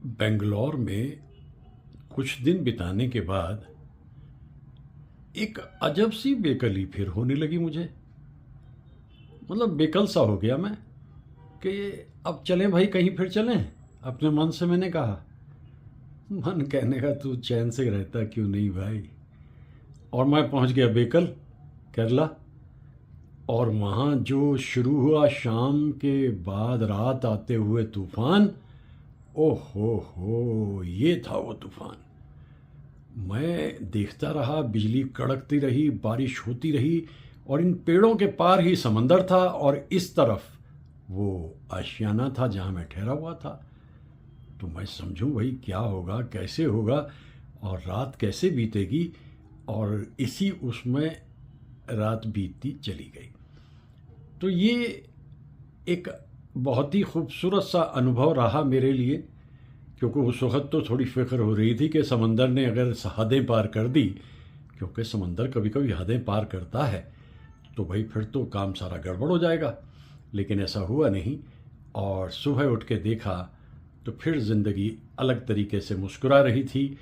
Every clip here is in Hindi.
बेंगलोर में कुछ दिन बिताने के बाद एक अजब सी बेकली फिर होने लगी मुझे। मतलब बेकल सा हो गया मैं कि अब चलें भाई, कहीं फिर चलें। अपने मन से मैंने कहा, मन कहने का तू चैन से रहता क्यों नहीं भाई। और मैं पहुंच गया बेकल, केरला। और वहाँ जो शुरू हुआ शाम के बाद रात आते हुए तूफान, ओहो हो, ये था वो तूफान। मैं देखता रहा, बिजली कड़कती रही, बारिश होती रही, और इन पेड़ों के पार ही समंदर था और इस तरफ वो आशियाना था जहाँ मैं ठहरा हुआ था। तो मैं समझूं भाई क्या होगा, कैसे होगा, और रात कैसे बीतेगी। और इसी उसमें रात बीतती चली गई। तो ये एक बहुत ही खूबसूरत सा अनुभव रहा मेरे लिए, क्योंकि उस वक्त तो थोड़ी फिक्र हो रही थी कि समंदर ने अगर हदें पार कर दी, क्योंकि समंदर कभी कभी हदें पार करता है, तो भाई फिर तो काम सारा गड़बड़ हो जाएगा। लेकिन ऐसा हुआ नहीं। और सुबह उठ के देखा तो फिर ज़िंदगी अलग तरीके से मुस्कुरा रही थी,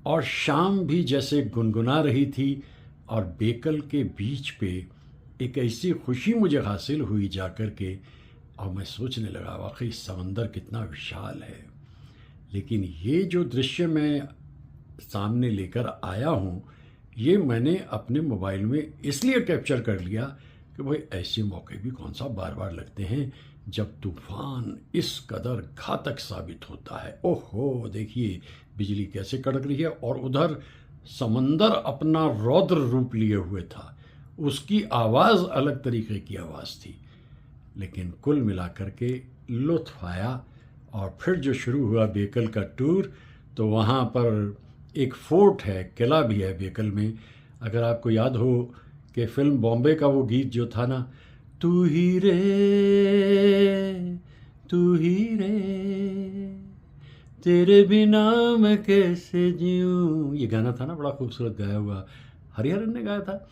और शाम भी जैसे गुनगुना रही थी। और बेकल के बीच पे एक ऐसी खुशी मुझे हासिल हुई जाकर के, और मैं सोचने लगा वाकई समंदर कितना विशाल है। लेकिन ये जो दृश्य मैं सामने लेकर आया हूँ, ये मैंने अपने मोबाइल में इसलिए कैप्चर कर लिया कि भाई ऐसे मौके भी कौन सा बार बार लगते हैं जब तूफान इस कदर घातक साबित होता है। ओहो, देखिए बिजली कैसे कड़क रही है, और उधर समंदर अपना रौद्र रूप लिए हुए था। उसकी आवाज़ अलग तरीके की आवाज़ थी। लेकिन कुल मिलाकर के लुत्फ़ आया। और फिर जो शुरू हुआ बेकल का टूर, तो वहाँ पर एक फोर्ट है, किला भी है बेकल में। अगर आपको याद हो कि फिल्म बॉम्बे का वो गीत जो था ना, तू ही रे, तू ही रे, तेरे बिना मैं कैसे जीऊँ, ये गाना था ना, बड़ा खूबसूरत गाया हुआ, हरिहरन ने गाया था।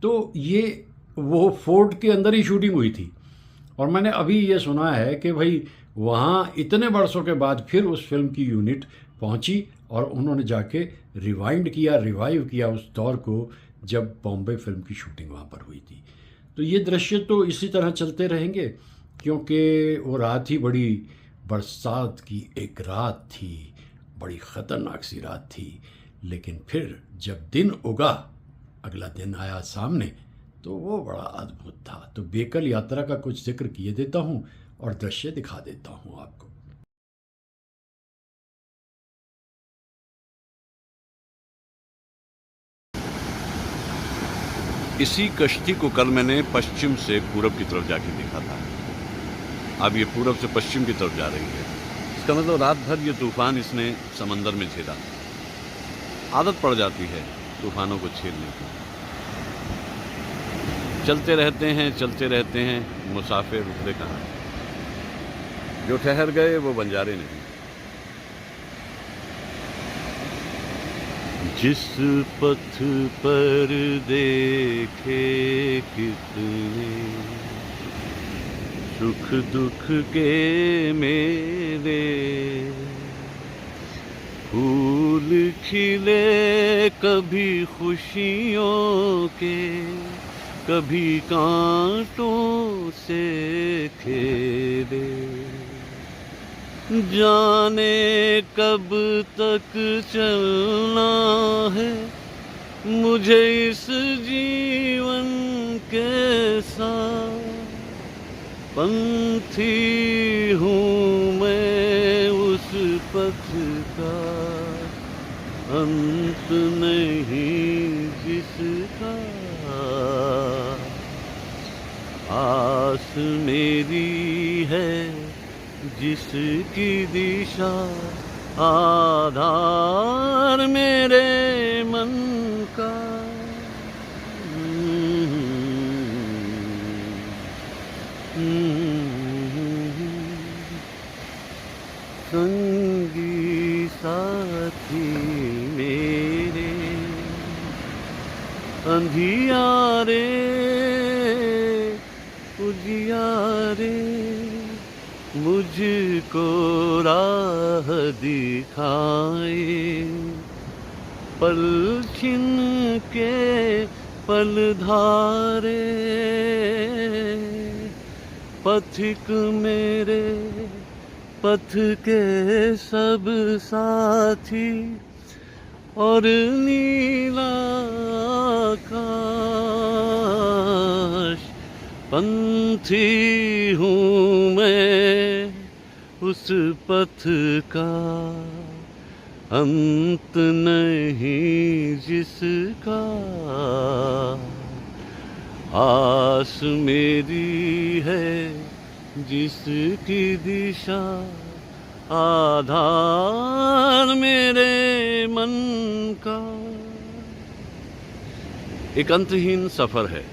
तो ये वो फोर्ट के अंदर ही शूटिंग हुई थी। और मैंने अभी ये सुना है कि भाई वहाँ इतने बरसों के बाद फिर उस फिल्म की यूनिट पहुँची, और उन्होंने जाके रिवाइंड किया, रिवाइव किया उस दौर को जब बॉम्बे फिल्म की शूटिंग वहाँ पर हुई थी। तो ये दृश्य तो इसी तरह चलते रहेंगे, क्योंकि वो रात ही बड़ी बरसात की एक रात थी, बड़ी ख़तरनाक सी रात थी। लेकिन फिर जब दिन उगा, अगला दिन आया सामने, तो वो बड़ा अद्भुत था। तो बेकल यात्रा का कुछ जिक्र किए देता हूँ और दृश्य दिखा देता हूँ आपको। इसी कश्ती को कल मैंने पश्चिम से पूरब की तरफ जाके देखा था। अब ये पूरब से पश्चिम की तरफ जा रही है। इसका मतलब रात भर ये तूफान इसने समंदर में झेला। आदत पड़ जाती है तूफानों को झेलने की। चलते रहते हैं, मुसाफिर रुकते कहाँ। जो ठहर गए वो बंजारे नहीं। जिस पथ पर देखे कितने सुख दुख के मेरे, फूल खिले कभी खुशियों के, कभी कांटों से खेले। जाने कब तक चलना है मुझे इस जीवन के साथ। पंथी हूँ मैं उस पथ का, अंत नहीं जिसका। आस मेरी है जिसकी दिशा, आधार मेरे मन का। संगी साथी मेरे, अंधियारे उजियारे, मुझको राह दिखाए, पल छिन के पल धारे, पथिक मेरे पथ के सब साथी और नीला आकाश। पंथी हूँ मैं उस पथ का, अंत नहीं जिसका। आस मेरी है जिसकी दिशा, आधार मेरे मन का। एक अंतहीन सफर है,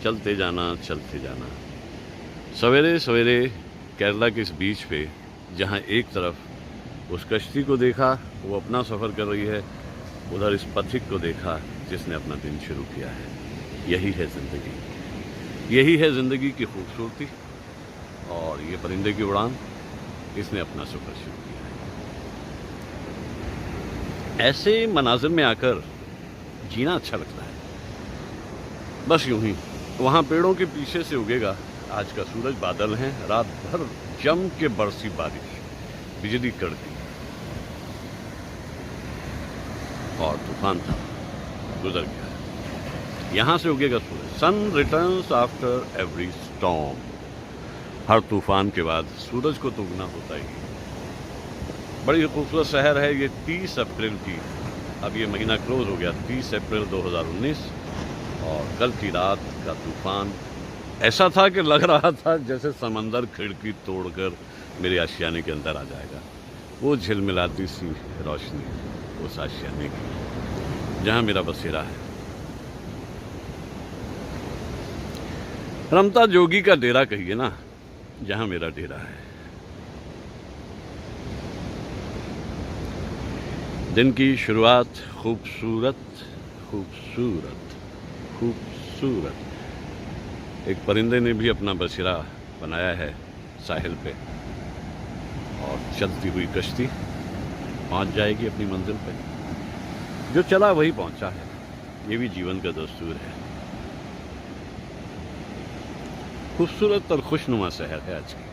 चलते जाना चलते जाना। सवेरे सवेरे केरला के इस बीच पे, जहाँ एक तरफ उस कश्ती को देखा वो अपना सफ़र कर रही है, उधर इस पथिक को देखा जिसने अपना दिन शुरू किया है। यही है ज़िंदगी, यही है ज़िंदगी की खूबसूरती। और ये परिंदे की उड़ान, इसने अपना सफ़र शुरू किया है। ऐसे मनाजिर में आकर जीना अच्छा लगता है। बस यूं ही वहाँ पेड़ों के पीछे से उगेगा आज का सूरज। बादल हैं, रात भर जम के बरसी बारिश, बिजली कड़की और तूफान था, गुजर गया। यहाँ से उगेगा सूरज। सन रिटर्न्स आफ्टर एवरी स्टॉर्म। हर तूफान के बाद सूरज को तो उगना होता ही। बड़ी खूबसूरत शहर है ये। 30 अप्रैल की, अब ये महीना क्लोज हो गया, 30 अप्रैल 2019। और कल की रात का तूफान ऐसा था कि लग रहा था जैसे समंदर खिड़की तोड़कर मेरे आशियाने के अंदर आ जाएगा। वो झिलमिलाती सी रोशनी उस आशियाने की जहाँ मेरा बसेरा है। रमता जोगी का डेरा कहिए ना, जहाँ मेरा डेरा है। दिन की शुरुआत खूबसूरत खूबसूरत खूबसूरत एक परिंदे ने भी अपना बसेरा बनाया है साहिल पे। और चलती हुई कश्ती पहुंच जाएगी अपनी मंजिल पे। जो चला वही पहुंचा है, ये भी जीवन का दस्तूर है। खूबसूरत और खुशनुमा शहर है आज की।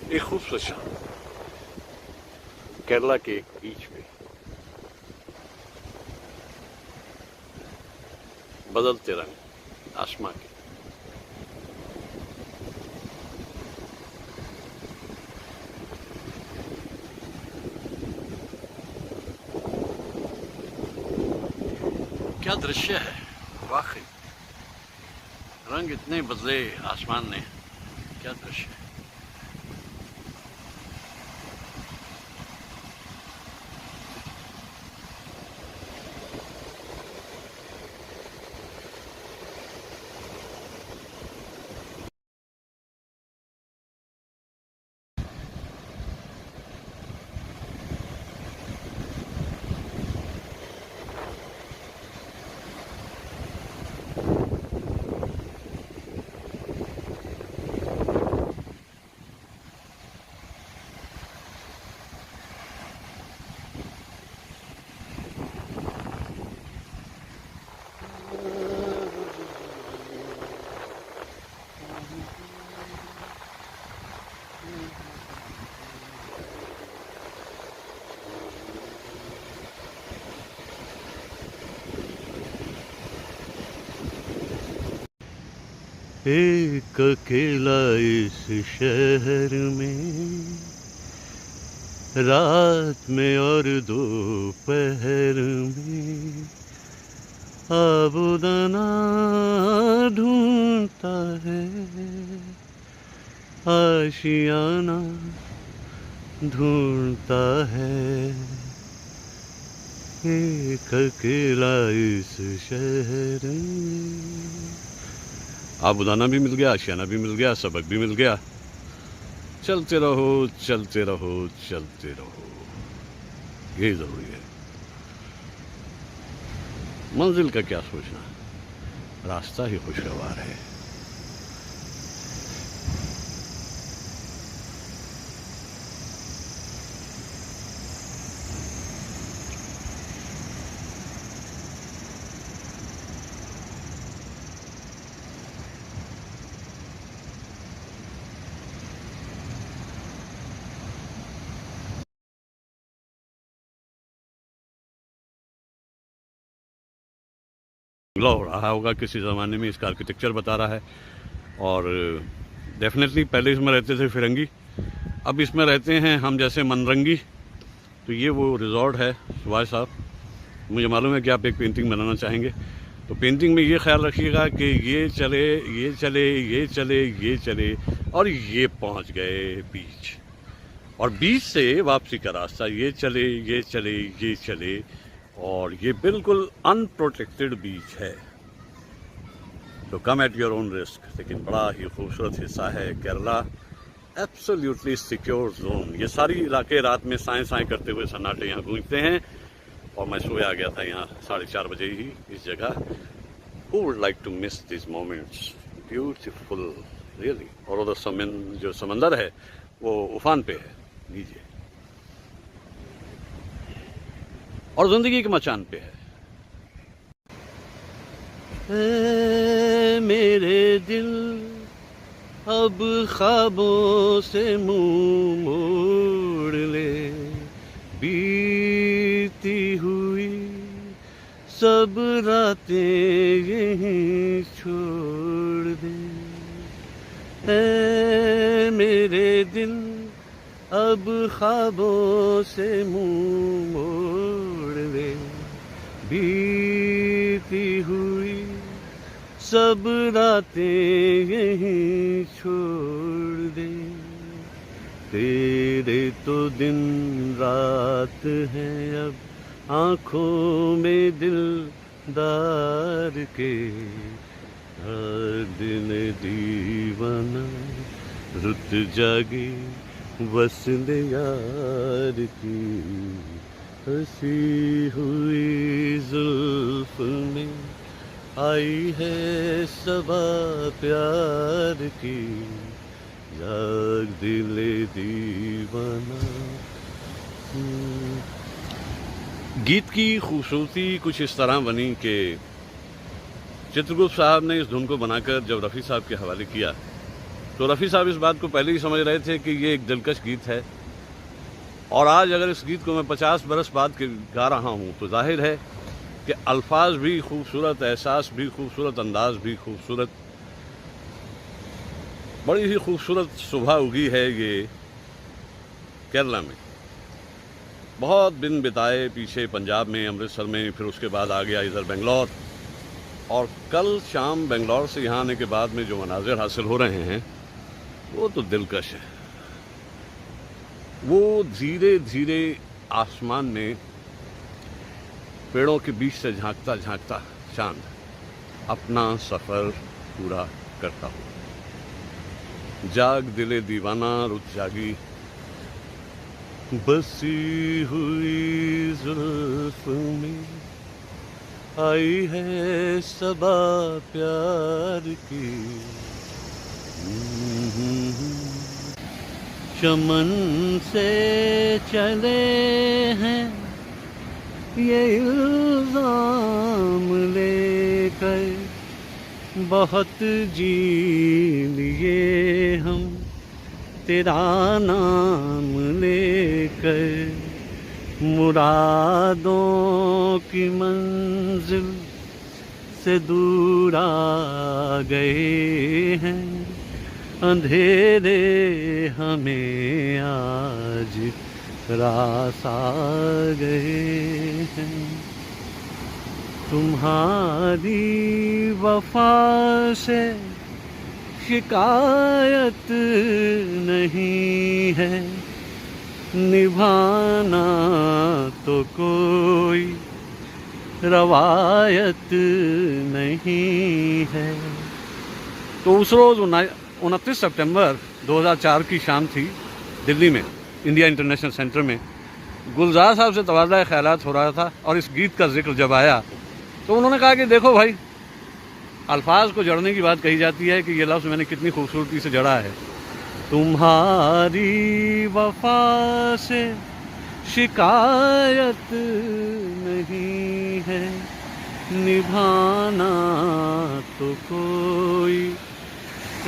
एक खूबसूरत शाम केरला के एक बीच पे, बदलते रंग आसमां के। क्या दृश्य है वाकई, रंग इतने बदले आसमान ने, क्या दृश्य है। एक अकेला इस शहर में, रात में और दोपहर में, आबुदाना ढूंढता है, आशियाना ढूंढता है एक अकेला इस शहर में। आबुदाना भी मिल गया, आशियाना भी मिल गया, सबक भी मिल गया। चलते रहो चलते रहो चलते रहो, यही ज़रूरी है। मंजिल का क्या सोचना, रास्ता ही खुशगवार है। हो रहा होगा किसी ज़माने में, इसका आर्किटेक्चर बता रहा है। और डेफिनेटली पहले इसमें रहते थे फिरंगी, अब इसमें रहते हैं हम जैसे मनरंगी। तो ये वो रिजॉर्ट है सुभाष साहब। मुझे मालूम है कि आप एक पेंटिंग बनाना चाहेंगे, तो पेंटिंग में ये ख्याल रखिएगा कि ये चले ये चले ये चले ये चले और ये पहुंच गए बीच, और बीच से वापसी का रास्ता ये चले ये चले ये चले, और ये बिल्कुल अनप्रोटेक्टेड बीच है। तो कम एट योर ओन रिस्क। लेकिन बड़ा ही खूबसूरत हिस्सा है केरला, एब्सोल्युटली सिक्योर जोन। ये सारी इलाके रात में साएं साएं करते हुए सन्नाटे यहाँ गूंजते हैं, और मैं सोया गया था यहाँ 4:30 बजे ही इस जगह। Who would like to miss these moments? Beautiful, really। और उधर जो समंदर है वो उफान पे है, लीजिए, और जिंदगी के मचान पे है। मेरे दिल अब ख्वाबों से मुंह मोड़ ले, बीती हुई सब रातें यहीं छोड़ दे। मेरे दिल अब ख्वाबों से मुंह मोड़ ले, बीती हुई सब रातें यहीं छोड़ दे। तेरे तो दिन रात है अब आँखों में दिलदार के, हर दिन दीवाना रुत जागे वसंत यार की, हंसी हुई जुल्फ में आई है सबा प्यार की, जाग दिले दीवाना। गीत की खूबसूरती कुछ इस तरह बनी कि चित्रगुप्त साहब ने इस धुन को बनाकर जब रफ़ी साहब के हवाले किया, तो रफ़ी साहब इस बात को पहले ही समझ रहे थे कि ये एक दिलकश गीत है। और आज अगर इस गीत को मैं 50 बरस बाद के गा रहा हूँ तो जाहिर है कि अल्फाज भी खूबसूरत, एहसास भी खूबसूरत, अंदाज भी खूबसूरत। बड़ी ही खूबसूरत सुबह उगी है ये केरला में। बहुत दिन बिताए पीछे पंजाब में, अमृतसर में, फिर उसके बाद आ गया इधर बेंगलोर, और कल शाम बेंगलोर से यहाँ आने के बाद में जो मनाजिर हासिल हो रहे हैं वो तो दिलकश है। वो धीरे धीरे आसमान में पेड़ों के बीच से झांकता झांकता चांद अपना सफ़र पूरा करता हुआ, जाग दिले दीवाना रुत जागी बसी हुई जुल्फ में, आई है सबा प्यार की। चमन से चले हैं ये इल्जाम लेकर, बहुत जी लिए हम तेरा नाम लेकर, मुरादों की मंजिल से दूर आ गए हैं, अंधेरे हमें आज रास आ गए हैं। तुम्हारी वफा से शिकायत नहीं है, निभाना तो कोई रवायत नहीं है। तो उस रोज़ 29 सितंबर 2004 की शाम थी, दिल्ली में इंडिया इंटरनेशनल सेंटर में गुलजार साहब से तबादला ख्यालात हो रहा था, और इस गीत का जिक्र जब आया तो उन्होंने कहा कि देखो भाई, अल्फाज को जड़ने की बात कही जाती है कि ये लफ्ज़ मैंने कितनी खूबसूरती से जड़ा है। तुम्हारी वफा से शिकायत नहीं है, निभाना तो कोई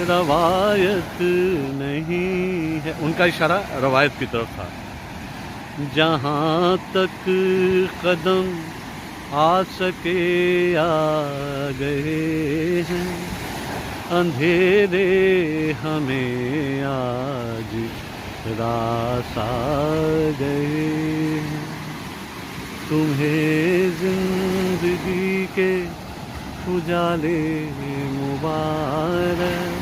रवायत नहीं है। उनका इशारा रवायत की तरफ था। जहाँ तक कदम आ सके आ गए हैं, अंधेरे हमें आज रास आ गए हैं। तुम्हें जिंदगी के उजाले मुबारक।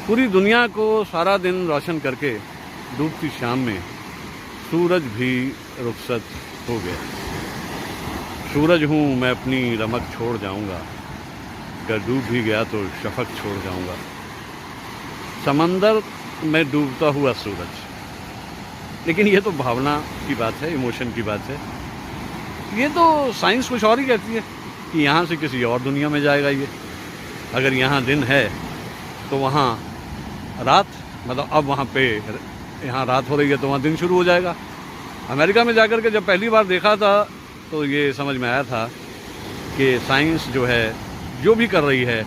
पूरी दुनिया को सारा दिन रोशन करके डूबती शाम में सूरज भी रुखसत हो गया। सूरज हूँ मैं, अपनी रमक छोड़ जाऊँगा, अगर डूब भी गया तो शफक छोड़ जाऊँगा। समंदर में डूबता हुआ सूरज। लेकिन ये तो भावना की बात है, इमोशन की बात है। ये तो साइंस कुछ और ही कहती है कि यहाँ से किसी और दुनिया में जाएगा ये। अगर यहाँ दिन है तो वहाँ रात, मतलब अब वहाँ पे यहाँ रात हो रही है तो वहाँ दिन शुरू हो जाएगा। अमेरिका में जाकर के जब पहली बार देखा था तो ये समझ में आया था कि साइंस जो है, जो भी कर रही है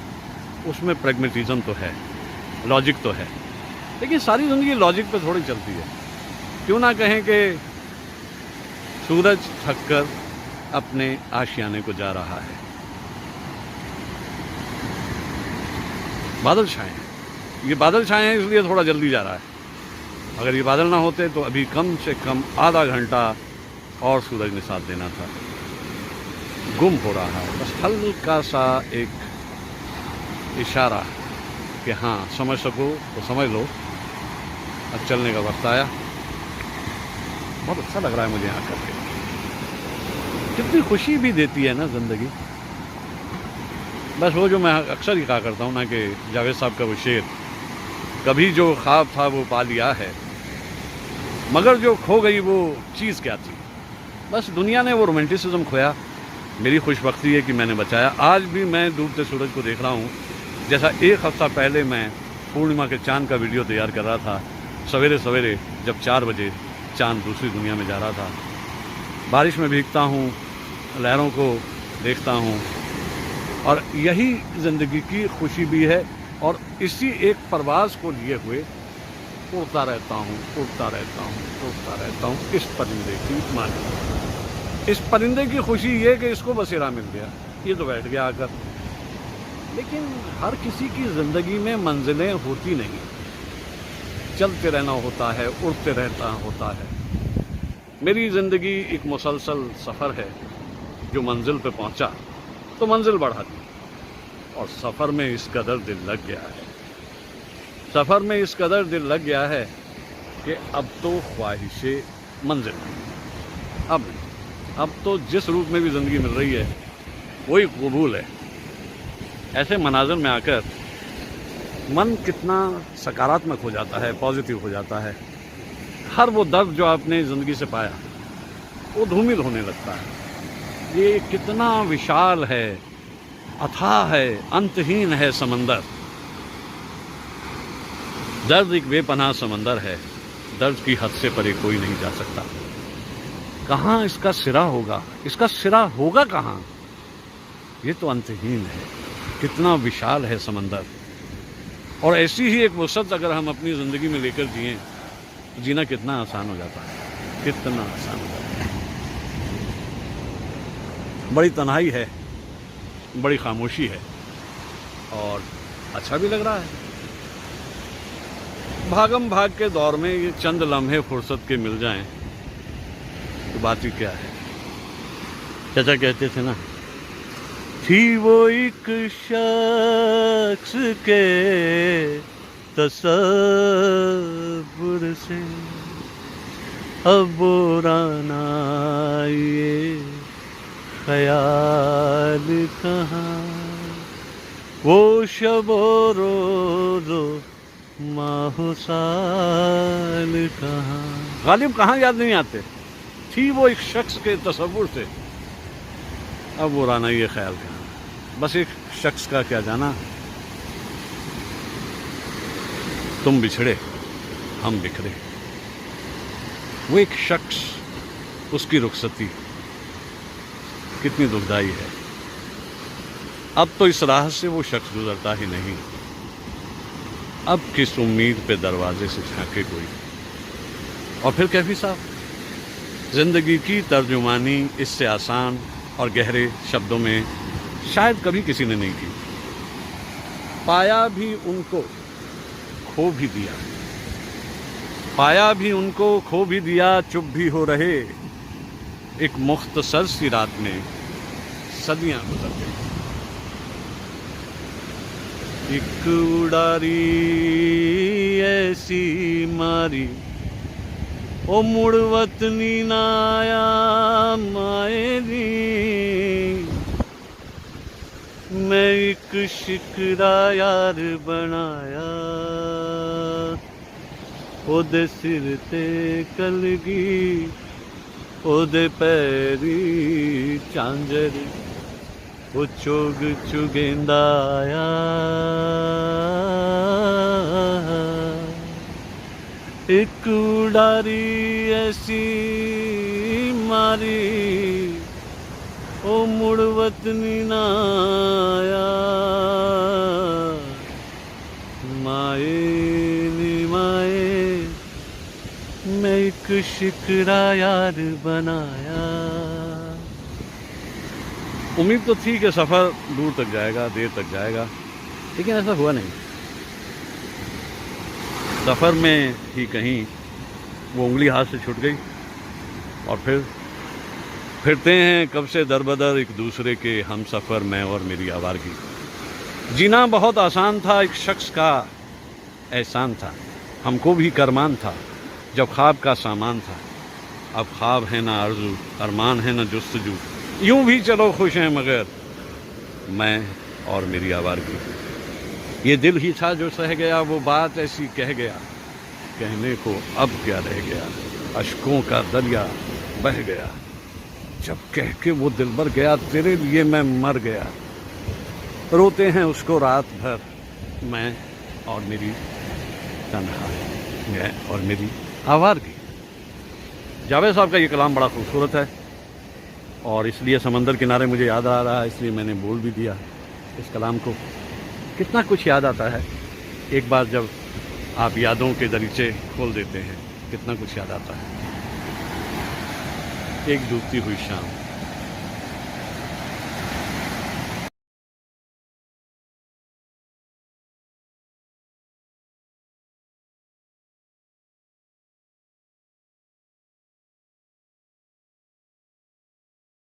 उसमें प्रैग्मेटिज्म तो है, लॉजिक तो है। लेकिन सारी ज़िंदगी लॉजिक पे थोड़ी चलती है। क्यों ना कहें कि सूरज थक कर अपने आशियाने को जा रहा है। बादल छाए हैं, ये बादल छाए हैं इसलिए थोड़ा जल्दी जा रहा है। अगर ये बादल ना होते तो अभी कम से कम आधा घंटा और सूरज ने साथ देना था। गुम हो रहा है, बस हल्का सा एक इशारा कि हाँ समझ सको तो समझ लो, अब चलने का वक्त आया। बहुत अच्छा लग रहा है मुझे यहाँ करके। कितनी खुशी भी देती है ना ज़िंदगी। बस वो जो मैं अक्सर ही कहा करता हूँ ना कि जावेद साहब का वो शेर, कभी जो ख्वाब था वो पा लिया है, मगर जो खो गई वो चीज़ क्या थी। बस दुनिया ने वो रोमांटिसिज्म खोया। मेरी खुशबख्ती है कि मैंने बचाया। आज भी मैं डूबते सूरज को देख रहा हूँ। जैसा एक हफ़्ता पहले मैं पूर्णिमा के चाँद का वीडियो तैयार कर रहा था, सवेरे सवेरे जब 4 बजे चाँद दूसरी दुनिया में जा रहा था। बारिश में भीगता हूँ, लहरों को देखता हूँ, और यही ज़िंदगी की खुशी भी है। और इसी एक परवाज़ को लिए हुए उड़ता रहता हूँ, उड़ता रहता हूँ, उड़ता रहता हूँ इस परिंदे की माने। इस परिंदे की खुशी ये कि इसको बसेरा मिल गया, ये तो बैठ गया आकर। लेकिन हर किसी की ज़िंदगी में मंजिलें होती नहीं, चलते रहना होता है, उड़ते रहना होता है। मेरी ज़िंदगी एक मुसलसल सफ़र है। जो मंजिल पे पहुंचा तो मंजिल बढ़ा दी, और सफ़र में इस कदर दिल लग गया है, सफ़र में इस कदर दिल लग गया है कि अब तो ख्वाहिशे मंजिल अब तो जिस रूप में भी ज़िंदगी मिल रही है वही कबूल है। ऐसे मनाज़र में आकर मन कितना सकारात्मक हो जाता है, पॉजिटिव हो जाता है। हर वो दर्द जो आपने ज़िंदगी से पाया वो धूमिल होने लगता है। ये कितना विशाल है, अथाह है, अंतहीन है समंदर। दर्द एक बेपनाह समंदर है, दर्द की हद से परे कोई नहीं जा सकता। कहाँ इसका सिरा होगा, इसका सिरा होगा कहाँ? ये तो अंतहीन है, कितना विशाल है समंदर। और ऐसी ही एक वसत अगर हम अपनी ज़िंदगी में लेकर जिएं तो जीना कितना आसान हो जाता है, कितना आसान हो जाता है। बड़ी तन्हाई है, बड़ी खामोशी है, और अच्छा भी लग रहा है। भागम भाग के दौर में ये चंद लम्हे फुर्सत के मिल जाएं तो बात ही क्या है। चाचा कहते थे ना, थी वो एक शख्स के तसव्वुर से अब बुराना ये ख्याल कहाँ, वो शबो रोज़ो माहो साल कहाँ। गालिब कहाँ याद नहीं आते, थी वो एक शख्स के तसव्वुर से, अब वो राना ये ख्याल कहाँ। बस एक शख्स का क्या जाना, तुम बिछड़े हम बिखरे। वो एक शख्स, उसकी रुखसती कितनी दुखदाई है। अब तो इस राह से वो शख्स गुजरता ही नहीं, अब किस उम्मीद पे दरवाजे से झांके कोई। और फिर कैफी साहब, जिंदगी की तर्जुमानी इससे आसान और गहरे शब्दों में शायद कभी किसी ने नहीं की। पाया भी उनको खो भी दिया, पाया भी उनको खो भी दिया, चुप भी हो रहे। एक मुख्तसर सी रात में सदियां गुजर गई। एक उड़ारी ऐसी मारी, ओ मुड़ वतनी ना आया मायरी। मैं एक शिकरा यार बनाया, ओदे सिर ते कलगी, ओदे पैरी झांझर, ओ चोग चुगेंदा आया। एक उड़ारी ऐसी मारी, ओ मुड़ वतनी ना आया। माए नी माए, मैं एक शिकरा यार बनाया। उम्मीद तो थी कि सफ़र दूर तक जाएगा, देर तक जाएगा, लेकिन ऐसा हुआ नहीं। सफ़र में ही कहीं वो उंगली हाथ से छूट गई और फिर फिरते हैं कब से दरबदर एक दूसरे के हम सफ़र, मैं और मेरी आवारगी। जीना बहुत आसान था, एक शख्स का एहसान था, हमको भी करमान था जब ख्वाब का सामान था। अब ख्वाब है ना आरज़ू, अरमान है ना जुस्तजू, यूं भी चलो खुश हैं मगर मैं और मेरी आवारगी। ये दिल ही था जो सह गया, वो बात ऐसी कह गया, कहने को अब क्या रह गया। अश्कों का दरिया बह गया, जब कह के वो दिलबर गया, तेरे लिए मैं मर गया। रोते हैं उसको रात भर, मैं और मेरी तन्हाई, मैं और मेरी आवारगी। जावेद साहब का ये कलाम बड़ा खूबसूरत है और इसलिए समंदर किनारे मुझे याद आ रहा है, इसलिए मैंने बोल भी दिया इस कलाम को। कितना कुछ याद आता है एक बार जब आप यादों के दरीचे खोल देते हैं, कितना कुछ याद आता है। एक डूबती हुई शाम,